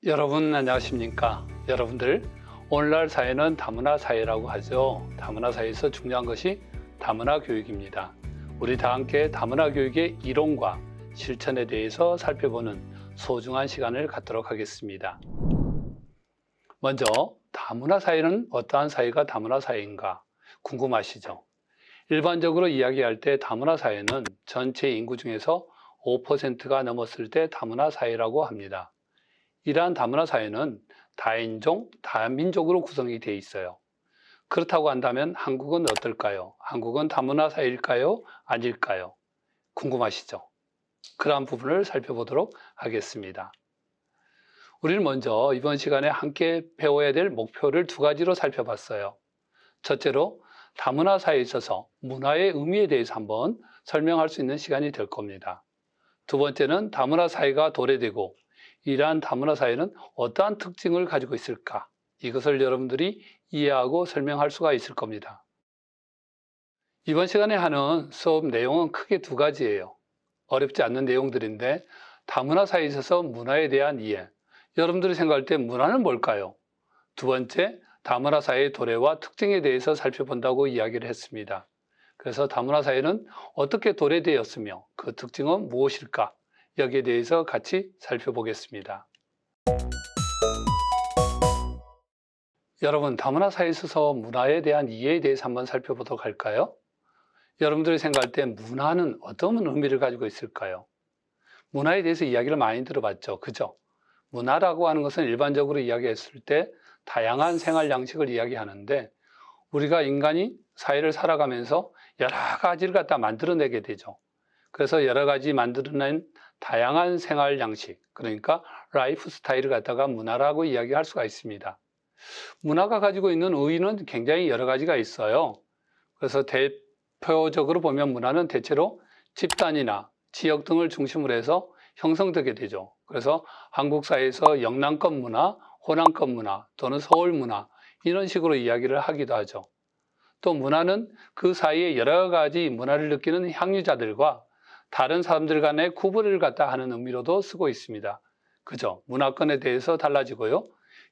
여러분 안녕하십니까? 여러분들 오늘날 사회는 다문화 사회라고 하죠. 다문화 사회에서 중요한 것이 다문화 교육입니다. 우리 다 함께 다문화 교육의 이론과 실천에 대해서 살펴보는 소중한 시간을 갖도록 하겠습니다. 먼저 다문화 사회는 어떠한 사회가 다문화 사회인가 궁금하시죠? 일반적으로 이야기할 때 다문화 사회는 전체 인구 중에서 5%가 넘었을 때 다문화 사회라고 합니다. 이러한 다문화 사회는 다인종, 다민족으로 구성이 되어 있어요. 그렇다고 한다면 한국은 어떨까요? 한국은 다문화 사회일까요? 아닐까요? 궁금하시죠? 그러한 부분을 살펴보도록 하겠습니다. 우리는 먼저 이번 시간에 함께 배워야 될 목표를 두 가지로 살펴봤어요. 첫째로 다문화 사회에 있어서 문화의 의미에 대해서 한번 설명할 수 있는 시간이 될 겁니다. 두 번째는 다문화 사회가 도래되고 이러한 다문화 사회는 어떠한 특징을 가지고 있을까? 이것을 여러분들이 이해하고 설명할 수가 있을 겁니다. 이번 시간에 하는 수업 내용은 크게 두 가지예요. 어렵지 않는 내용들인데 다문화 사회에 있어서 문화에 대한 이해. 여러분들이 생각할 때 문화는 뭘까요? 두 번째, 다문화 사회의 도래와 특징에 대해서 살펴본다고 이야기를 했습니다. 그래서 다문화 사회는 어떻게 도래되었으며 그 특징은 무엇일까? 여기에 대해서 같이 살펴보겠습니다. 여러분, 다문화 사회에 있어서 문화에 대한 이해에 대해서 한번 살펴보도록 할까요? 여러분들이 생각할 때 문화는 어떤 의미를 가지고 있을까요? 문화에 대해서 이야기를 많이 들어봤죠. 그죠? 문화라고 하는 것은 일반적으로 이야기했을 때 다양한 생활 양식을 이야기하는데 우리가 인간이 사회를 살아가면서 여러 가지를 갖다 만들어내게 되죠. 그래서 여러 가지 만들어낸 다양한 생활 양식, 그러니까 라이프 스타일을 갖다가 문화라고 이야기할 수가 있습니다. 문화가 가지고 있는 의의는 굉장히 여러 가지가 있어요. 그래서 대표적으로 보면 문화는 대체로 집단이나 지역 등을 중심으로 해서 형성되게 되죠. 그래서 한국 사회에서 영남권 문화, 호남권 문화 또는 서울 문화 이런 식으로 이야기를 하기도 하죠. 또 문화는 그 사이에 여러 가지 문화를 느끼는 향유자들과 다른 사람들 간의 구분을 갖다 하는 의미로도 쓰고 있습니다. 그죠? 문화권에 대해서 달라지고요.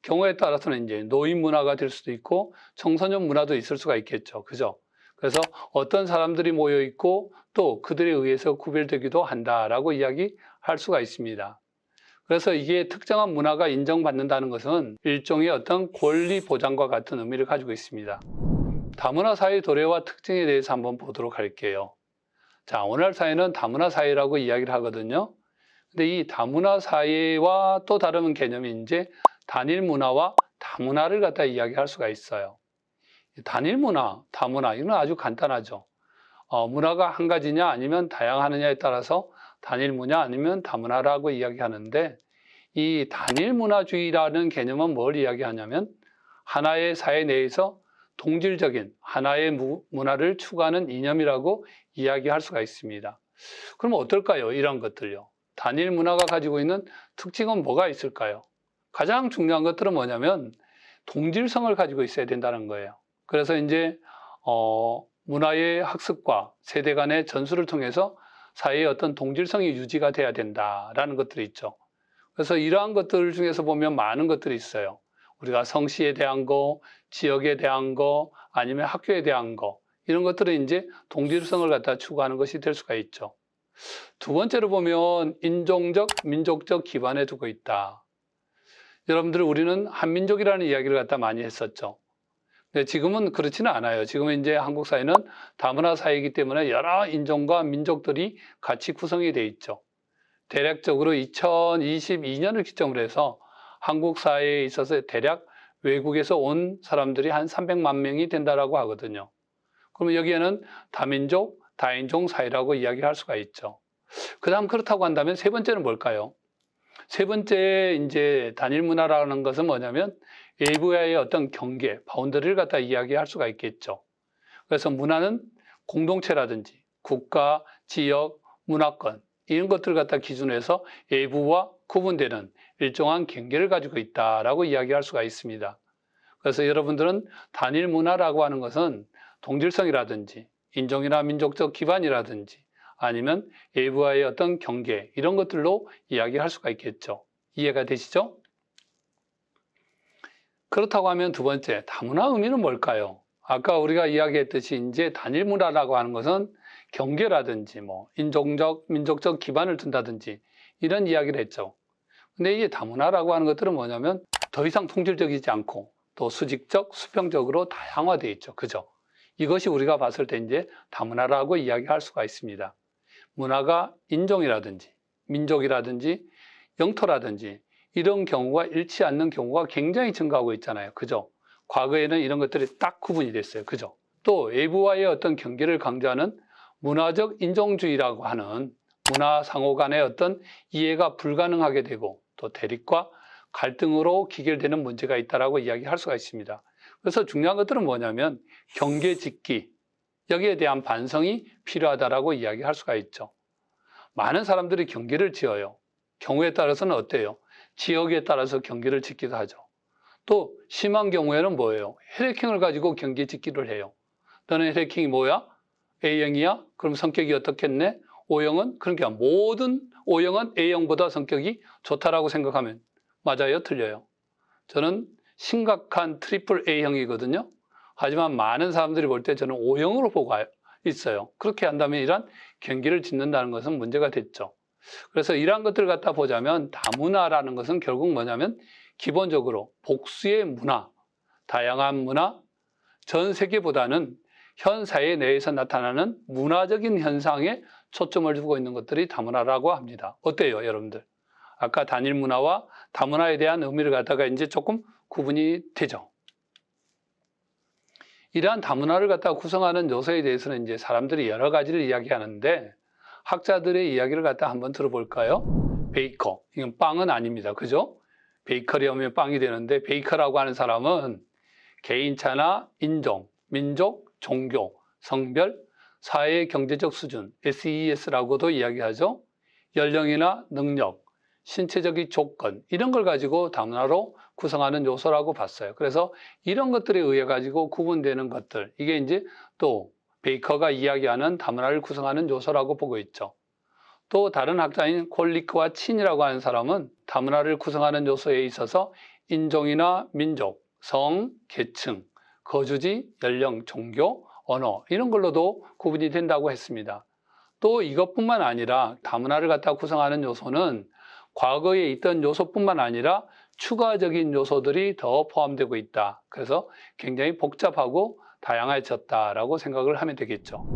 경우에 따라서는 이제 노인 문화가 될 수도 있고 청소년 문화도 있을 수가 있겠죠. 그죠? 그래서 어떤 사람들이 모여 있고 또 그들에 의해서 구별되기도 한다라고 이야기할 수가 있습니다. 그래서 이게 특정한 문화가 인정받는다는 것은 일종의 어떤 권리 보장과 같은 의미를 가지고 있습니다. 다문화 사회의 도래와 특징에 대해서 한번 보도록 할게요. 자, 오늘날 사회는 다문화 사회라고 이야기를 하거든요. 근데 이 다문화 사회와 또 다른 개념이 이제 단일 문화와 다문화를 갖다 이야기할 수가 있어요. 단일 문화, 다문화, 이건 아주 간단하죠. 문화가 한 가지냐 아니면 다양하느냐에 따라서 단일 문화 아니면 다문화라고 이야기하는데 이 단일 문화주의라는 개념은 뭘 이야기하냐면 하나의 사회 내에서 동질적인 하나의 문화를 추구하는 이념이라고 이야기할 수가 있습니다. 그럼 어떨까요? 이런 것들요. 단일 문화가 가지고 있는 특징은 뭐가 있을까요? 가장 중요한 것들은 뭐냐면 동질성을 가지고 있어야 된다는 거예요. 그래서 이제 문화의 학습과 세대 간의 전수를 통해서 사회의 어떤 동질성이 유지가 돼야 된다라는 것들이 있죠. 그래서 이러한 것들 중에서 보면 많은 것들이 있어요. 우리가 성씨에 대한 거, 지역에 대한 거, 아니면 학교에 대한 거, 이런 것들은 이제 동질성을 갖다 추구하는 것이 될 수가 있죠. 두 번째로 보면 인종적, 민족적 기반에 두고 있다. 여러분들 우리는 한민족이라는 이야기를 갖다 많이 했었죠. 근데 지금은 그렇지는 않아요. 지금은 이제 한국 사회는 다문화 사회이기 때문에 여러 인종과 민족들이 같이 구성이 돼 있죠. 대략적으로 2022년을 기점으로 해서 한국 사회에 있어서 대략 외국에서 온 사람들이 한 300만 명이 된다라고 하거든요. 그러면 여기에는 다민족, 다인종 사회라고 이야기할 수가 있죠. 그다음 그렇다고 한다면 세 번째는 뭘까요? 세 번째 이제 단일 문화라는 것은 뭐냐면 외부와의 어떤 경계, 바운더리를 갖다 이야기할 수가 있겠죠. 그래서 문화는 공동체라든지 국가, 지역, 문화권 이런 것들을 갖다 기준으로 해서 외부와 구분되는 일정한 경계를 가지고 있다라고 이야기할 수가 있습니다. 그래서 여러분들은 단일 문화라고 하는 것은 동질성이라든지 인종이나 민족적 기반이라든지 아니면 외부와의 어떤 경계 이런 것들로 이야기할 수가 있겠죠. 이해가 되시죠? 그렇다고 하면 두 번째, 다문화 의미는 뭘까요? 아까 우리가 이야기했듯이 이제 단일 문화라고 하는 것은 경계라든지 뭐 인종적, 민족적 기반을 둔다든지 이런 이야기를 했죠. 근데 이게 다문화라고 하는 것들은 뭐냐면 더 이상 통질적이지 않고 또 수직적, 수평적으로 다양화되어 있죠. 그죠? 이것이 우리가 봤을 때 이제 다문화라고 이야기할 수가 있습니다. 문화가 인종이라든지 민족이라든지 영토라든지 이런 경우가 일치 않는 경우가 굉장히 증가하고 있잖아요. 그죠? 과거에는 이런 것들이 딱 구분이 됐어요. 그죠? 또 외부와의 어떤 경계를 강조하는 문화적 인종주의라고 하는 문화 상호 간의 어떤 이해가 불가능하게 되고 또 대립과 갈등으로 기결되는 문제가 있다라고 이야기할 수가 있습니다. 그래서 중요한 것들은 뭐냐면 경계 짓기, 여기에 대한 반성이 필요하다라고 이야기할 수가 있죠. 많은 사람들이 경계를 지어요. 경우에 따라서는 어때요? 지역에 따라서 경계를 짓기도 하죠. 또 심한 경우에는 뭐예요? 혈액형을 가지고 경계 짓기를 해요. 너는 혈액형이 뭐야? A형이야? 그럼 성격이 어떻겠네? O형은? 그러니까 모든 O형은 A형보다 성격이 좋다라고 생각하면 맞아요? 틀려요? 저는 심각한 트리플 A형이거든요. 하지만 많은 사람들이 볼 때 저는 O형으로 보고 있어요. 그렇게 한다면 이런 경계를 짓는다는 것은 문제가 됐죠. 그래서 이러한 것들을 갖다 보자면 다문화라는 것은 결국 뭐냐면 기본적으로 복수의 문화, 다양한 문화, 전 세계보다는 현 사회 내에서 나타나는 문화적인 현상에 초점을 두고 있는 것들이 다문화라고 합니다. 어때요, 여러분들? 아까 단일 문화와 다문화에 대한 의미를 갖다가 이제 조금 구분이 되죠. 이러한 다문화를 갖다가 구성하는 요소에 대해서는 이제 사람들이 여러 가지를 이야기하는데 학자들의 이야기를 갖다 한번 들어볼까요? 베이커. 이건 빵은 아닙니다. 그죠? 베이커리 하면 빵이 되는데 베이커라고 하는 사람은 개인차나 인종, 민족, 종교, 성별, 사회 경제적 수준, SES라고도 이야기하죠. 연령이나 능력, 신체적인 조건 이런 걸 가지고 다문화로 구성하는 요소라고 봤어요. 그래서 이런 것들에 의해 가지고 구분되는 것들 이게 이제 또 베이커가 이야기하는 다문화를 구성하는 요소라고 보고 있죠. 또 다른 학자인 콜리크와 친이라고 하는 사람은 다문화를 구성하는 요소에 있어서 인종이나 민족, 성, 계층, 거주지, 연령, 종교, 언어 이런 걸로도 구분이 된다고 했습니다. 또 이것뿐만 아니라 다문화를 갖다 구성하는 요소는 과거에 있던 요소뿐만 아니라 추가적인 요소들이 더 포함되고 있다. 그래서 굉장히 복잡하고 다양해졌다라고 생각을 하면 되겠죠.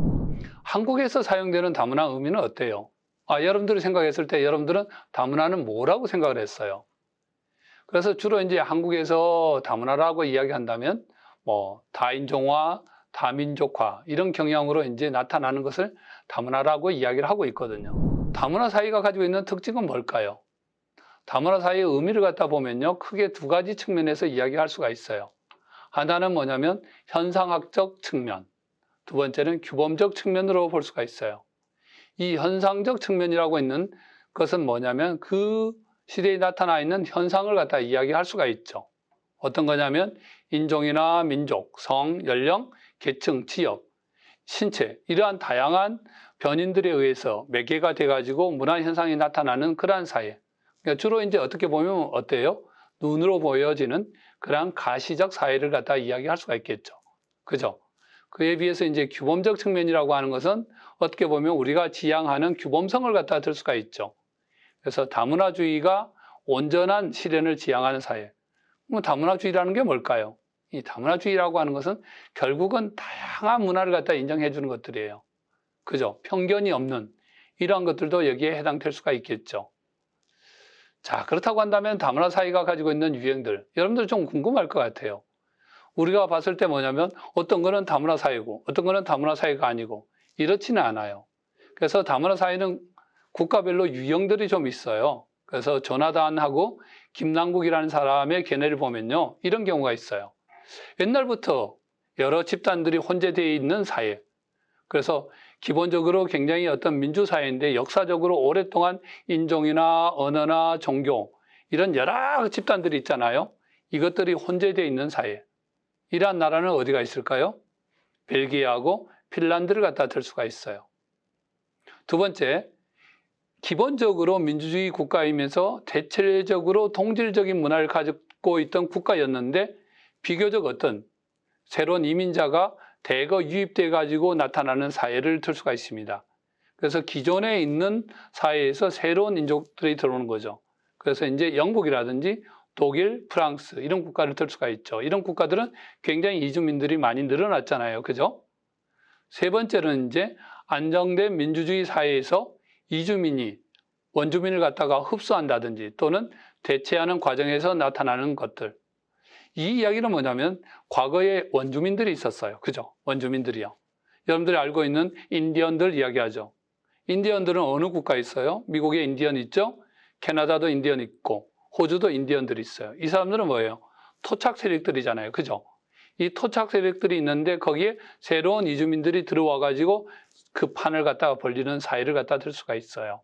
한국에서 사용되는 다문화 의미는 어때요? 여러분들이 생각했을 때 여러분들은 다문화는 뭐라고 생각을 했어요? 그래서 주로 이제 한국에서 다문화라고 이야기한다면 뭐 다인종화, 다민족화 이런 경향으로 이제 나타나는 것을 다문화라고 이야기를 하고 있거든요. 다문화 사회가 가지고 있는 특징은 뭘까요? 다문화 사회의 의미를 갖다 보면요. 크게 두 가지 측면에서 이야기할 수가 있어요. 하나는 뭐냐면 현상학적 측면, 두 번째는 규범적 측면으로 볼 수가 있어요. 이 현상적 측면이라고 있는 것은 뭐냐면 그 시대에 나타나 있는 현상을 갖다 이야기할 수가 있죠. 어떤 거냐면 인종이나 민족, 성, 연령, 계층, 지역, 신체 이러한 다양한 변인들에 의해서 매개가 돼가지고 문화 현상이 나타나는 그러한 사회. 그러니까 주로 이제 어떻게 보면 어때요? 눈으로 보여지는 그러한 가시적 사회를 갖다 이야기할 수가 있겠죠. 그죠? 그에 비해서 이제 규범적 측면이라고 하는 것은 어떻게 보면 우리가 지향하는 규범성을 갖다 들 수가 있죠. 그래서 다문화주의가 온전한 실현을 지향하는 사회. 다문화주의라는 게 뭘까요? 이 다문화주의라고 하는 것은 결국은 다양한 문화를 갖다 인정해 주는 것들이에요. 그죠? 편견이 없는 이러한 것들도 여기에 해당될 수가 있겠죠. 자, 그렇다고 한다면 다문화 사회가 가지고 있는 유형들, 여러분들 좀 궁금할 것 같아요. 우리가 봤을 때 뭐냐면 어떤 거는 다문화 사회고 어떤 거는 다문화 사회가 아니고 이렇지는 않아요. 그래서 다문화 사회는 국가별로 유형들이 좀 있어요. 그래서 조나단하고 김남국이라는 사람의 견해를 보면요. 이런 경우가 있어요. 옛날부터 여러 집단들이 혼재되어 있는 사회. 그래서 기본적으로 굉장히 어떤 민주사회인데 역사적으로 오랫동안 인종이나 언어나 종교 이런 여러 집단들이 있잖아요. 이것들이 혼재되어 있는 사회. 이러한 나라는 어디가 있을까요? 벨기에하고 핀란드를 갖다 들 수가 있어요. 두 번째, 기본적으로 민주주의 국가이면서 대체적으로 동질적인 문화를 가지고 있던 국가였는데 비교적 어떤 새로운 이민자가 대거 유입돼 가지고 나타나는 사회를 들 수가 있습니다. 그래서 기존에 있는 사회에서 새로운 인종들이 들어오는 거죠. 그래서 이제 영국이라든지 독일, 프랑스 이런 국가를 들 수가 있죠. 이런 국가들은 굉장히 이주민들이 많이 늘어났잖아요. 그죠? 세 번째는 이제 안정된 민주주의 사회에서 이주민이 원주민을 갖다가 흡수한다든지 또는 대체하는 과정에서 나타나는 것들. 이 이야기는 뭐냐면 과거에 원주민들이 있었어요. 그죠? 원주민들이요. 여러분들이 알고 있는 인디언들 이야기하죠. 인디언들은 어느 국가에 있어요? 미국에 인디언 있죠? 캐나다도 인디언 있고 호주도 인디언들이 있어요. 이 사람들은 뭐예요? 토착 세력들이잖아요. 그죠? 이 토착 세력들이 있는데 거기에 새로운 이주민들이 들어와 가지고 그 판을 갖다가 벌리는 사회를 갖다 들 수가 있어요.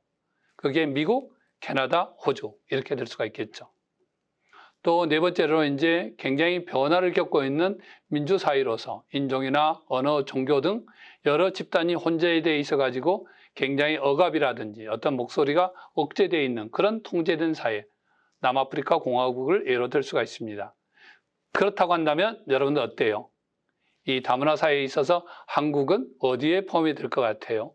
그게 미국, 캐나다, 호주 이렇게 될 수가 있겠죠. 또 네 번째로 이제 굉장히 변화를 겪고 있는 민주사회로서 인종이나 언어, 종교 등 여러 집단이 혼재되어 있어 가지고 굉장히 억압이라든지 어떤 목소리가 억제되어 있는 그런 통제된 사회, 남아프리카 공화국을 예로 들 수가 있습니다. 그렇다고 한다면 여러분들 어때요? 이 다문화 사회에 있어서 한국은 어디에 포함이 될 것 같아요?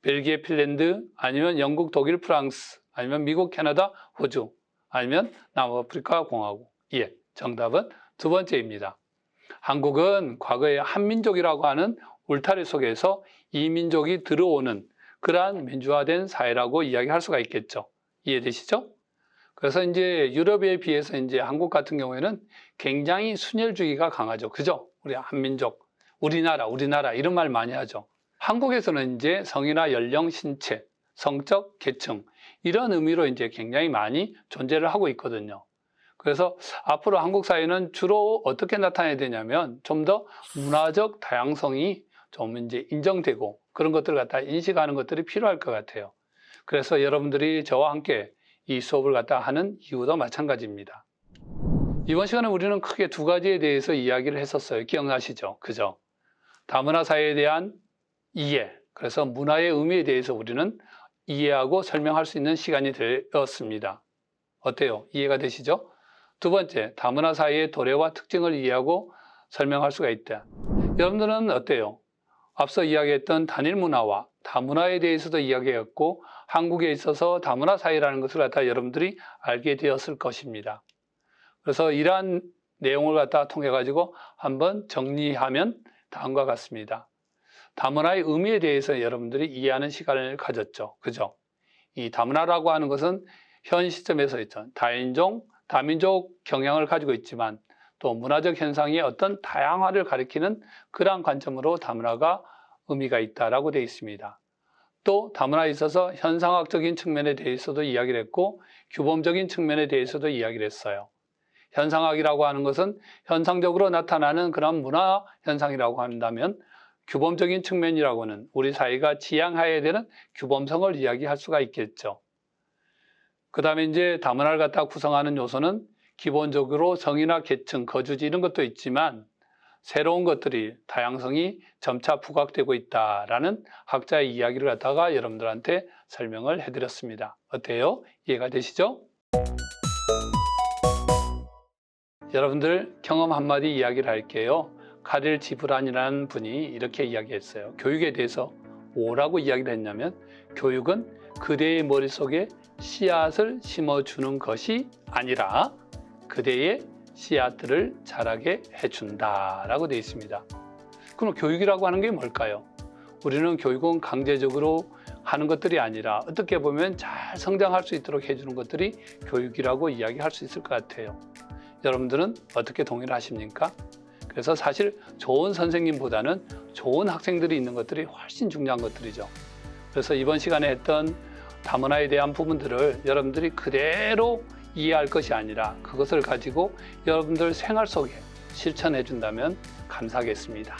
벨기에, 핀란드, 아니면 영국, 독일, 프랑스, 아니면 미국, 캐나다, 호주, 아니면 남아프리카 공화국. 예, 정답은 두 번째입니다. 한국은 과거에 한민족이라고 하는 울타리 속에서 이민족이 들어오는 그러한 민주화된 사회라고 이야기할 수가 있겠죠. 이해되시죠? 그래서 이제 유럽에 비해서 이제 한국 같은 경우에는 굉장히 순혈주의가 강하죠. 그죠? 우리 한민족, 우리나라 이런 말 많이 하죠. 한국에서는 이제 성이나 연령, 신체, 성적, 계층 이런 의미로 이제 굉장히 많이 존재를 하고 있거든요. 그래서 앞으로 한국 사회는 주로 어떻게 나타나야 되냐면 좀 더 문화적 다양성이 좀 이제 인정되고 그런 것들을 갖다 인식하는 것들이 필요할 것 같아요. 그래서 여러분들이 저와 함께 이 수업을 갖다 하는 이유도 마찬가지입니다. 이번 시간에 우리는 크게 두 가지에 대해서 이야기를 했었어요. 기억나시죠? 그죠? 다문화 사회에 대한 이해, 그래서 문화의 의미에 대해서 우리는 이해하고 설명할 수 있는 시간이 되었습니다. 어때요? 이해가 되시죠? 두 번째, 다문화 사회의 도래와 특징을 이해하고 설명할 수가 있다. 여러분들은 어때요? 앞서 이야기했던 단일 문화와 다문화에 대해서도 이야기했고 한국에 있어서 다문화 사회라는 것을 갖다 여러분들이 알게 되었을 것입니다. 그래서 이러한 내용을 갖다 통해 가지고 한번 정리하면 다음과 같습니다. 다문화의 의미에 대해서 여러분들이 이해하는 시간을 가졌죠. 그죠? 이 다문화라고 하는 것은 현 시점에서 있죠. 다인종, 다민족 경향을 가지고 있지만 또 문화적 현상의 어떤 다양화를 가리키는 그러한 관점으로 다문화가 의미가 있다라고 되어 있습니다. 또 다문화에 있어서 현상학적인 측면에 대해서도 이야기를 했고 규범적인 측면에 대해서도 이야기를 했어요. 현상학이라고 하는 것은 현상적으로 나타나는 그런 문화 현상이라고 한다면 규범적인 측면이라고는 우리 사회가 지향해야 되는 규범성을 이야기할 수가 있겠죠. 그 다음에 이제 다문화를 갖다 구성하는 요소는 기본적으로 성이나 계층, 거주지 이런 것도 있지만 새로운 것들이 다양성이 점차 부각되고 있다라는 학자의 이야기를 갖다가 여러분들한테 설명을 해드렸습니다. 어때요? 이해가 되시죠? 여러분들 경험 한마디 이야기를 할게요. 카릴 지브란이라는 분이 이렇게 이야기했어요. 교육에 대해서 뭐라고 이야기를 했냐면 교육은 그대의 머릿속에 씨앗을 심어주는 것이 아니라 그대의 씨앗들을 자라게 해준다라고 되어 있습니다. 그럼 교육이라고 하는 게 뭘까요? 우리는 교육은 강제적으로 하는 것들이 아니라 어떻게 보면 잘 성장할 수 있도록 해주는 것들이 교육이라고 이야기할 수 있을 것 같아요. 여러분들은 어떻게 동의를 하십니까? 그래서 사실 좋은 선생님보다는 좋은 학생들이 있는 것들이 훨씬 중요한 것들이죠. 그래서 이번 시간에 했던 다문화에 대한 부분들을 여러분들이 그대로 이해할 것이 아니라 그것을 가지고 여러분들 생활 속에 실천해 준다면 감사하겠습니다.